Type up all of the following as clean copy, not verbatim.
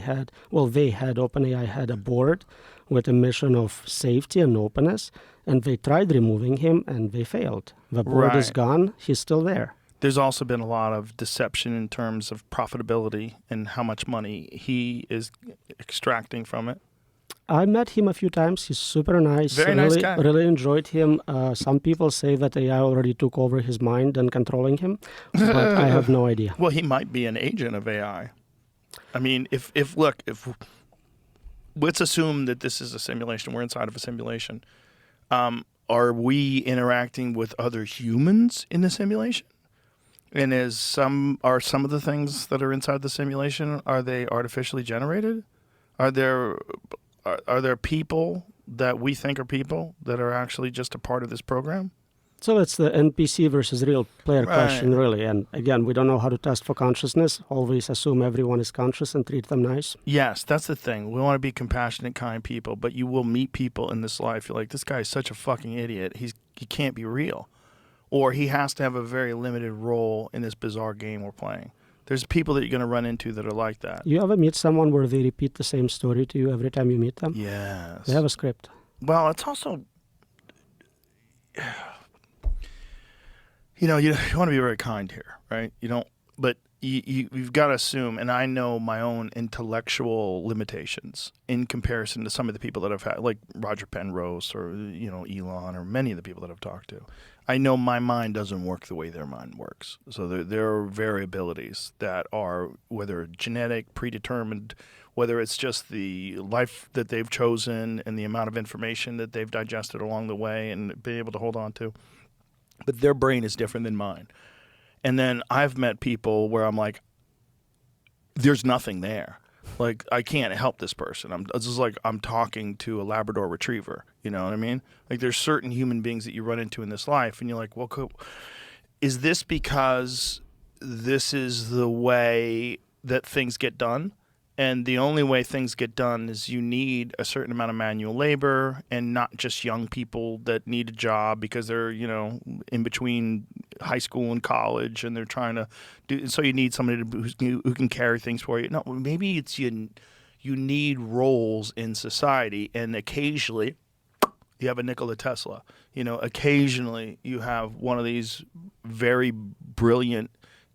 OpenAI had a board with a mission of safety and openness, and they tried removing him, and they failed. The board is gone. He's still there. There's also been a lot of deception in terms of profitability and how much money he is extracting from it. I met him a few times. He's super nice. Very nice guy. Really enjoyed him. Some people say that AI already took over his mind and controlling him, but I have no idea. Well, he might be an agent of AI. I mean, if let's assume that this is a simulation. We're inside of a simulation. Are we interacting with other humans in the simulation? And are some of the things that are inside the simulation, are they artificially generated? Are there people that we think are people that are actually just a part of this program? So it's the NPC versus real player question, really. And again, we don't know how to test for consciousness. Always assume everyone is conscious and treat them nice. Yes, that's the thing. We want to be compassionate, kind people, but you will meet people in this life. You're like, this guy is such a fucking idiot. He can't be real. Or he has to have a very limited role in this bizarre game we're playing. There's people that you're going to run into that are like that. You ever meet someone where they repeat the same story to you every time you meet them? Yes. They have a script. Well, it's also, you want to be very kind here, right? But you've got to assume, and I know my own intellectual limitations in comparison to some of the people that I've had, like Roger Penrose or, Elon or many of the people that I've talked to. I know my mind doesn't work the way their mind works. So there are variabilities that are, whether genetic, predetermined, whether it's just the life that they've chosen and the amount of information that they've digested along the way and been able to hold on to. But their brain is different than mine. And then I've met people where I'm like, there's nothing there. Like, I can't help this person. It's just like I'm talking to a Labrador retriever. You know what I mean? Like, there's certain human beings that you run into in this life, and you're like, well, is this because this is the way that things get done? And the only way things get done is you need a certain amount of manual labor, and not just young people that need a job because they're, in between high school and college, and they're trying to do. So you need somebody who can carry things for you. No, maybe it's you need roles in society, and occasionally you have a Nikola Tesla. Occasionally you have one of these very brilliant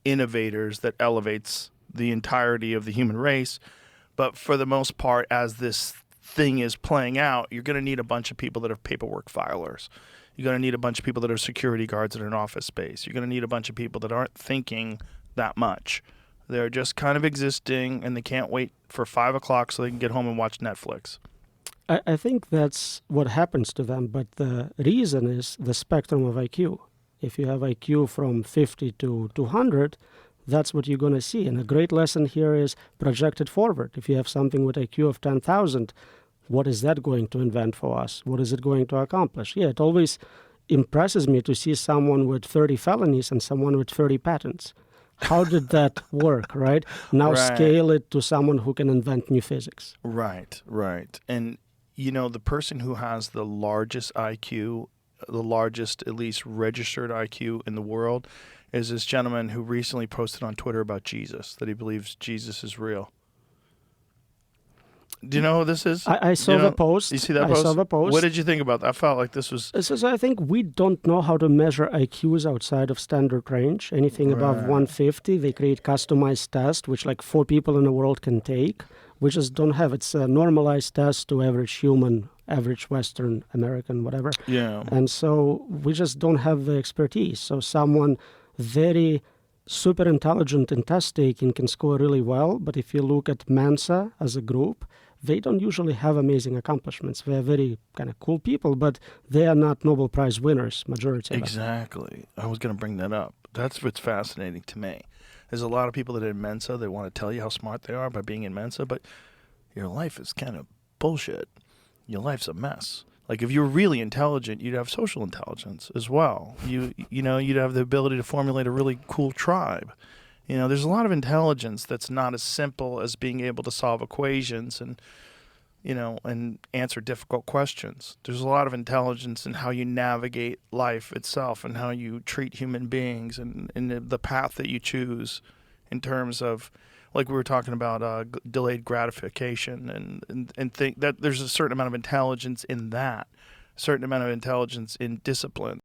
innovators that elevates the entirety of the human race. But for the most part, as this thing is playing out, you're going to need a bunch of people that are paperwork filers. You're going to need a bunch of people that are security guards in an office space. You're going to need a bunch of people that aren't thinking that much. They're just kind of existing, and they can't wait for 5 o'clock so they can get home and watch Netflix. I think that's what happens to them, but the reason is the spectrum of IQ. If you have IQ from 50 to 200, that's what you're going to see. And a great lesson here is project it forward. If you have something with IQ of 10,000, what is that going to invent for us? What is it going to accomplish? Yeah, it always impresses me to see someone with 30 felonies and someone with 30 patents. How did that work, right? Now scale it to someone who can invent new physics. Right. And, the person who has the largest IQ, the largest at least registered IQ in the world, is this gentleman who recently posted on Twitter about Jesus, that he believes Jesus is real. Do you know who this is? I saw the post. You see that post? I saw the post. What did you think about that? I felt like this was... So I think we don't know how to measure IQs outside of standard range. Anything above 150, they create customized tests, which like 4 people in the world can take. We just don't have. It's a normalized test to average human, average Western American, whatever. Yeah. And so we just don't have the expertise. So someone very super intelligent in test taking can score really well, but if you look at Mensa as a group, they don't usually have amazing accomplishments. They're very kind of cool people, but they are not Nobel Prize winners, majority of them. Exactly. I was going to bring that up. That's what's fascinating to me. There's a lot of people that are in Mensa, they want to tell you how smart they are by being in Mensa, but your life is kind of bullshit. Your life's a mess. Like, if you're really intelligent, you'd have social intelligence as well. You'd have the ability to formulate a really cool tribe. There's a lot of intelligence that's not as simple as being able to solve equations and answer difficult questions. There's a lot of intelligence in how you navigate life itself and how you treat human beings and the path that you choose in terms of like we were talking about delayed gratification, and think that there's a certain amount of intelligence in that, a certain amount of intelligence in discipline.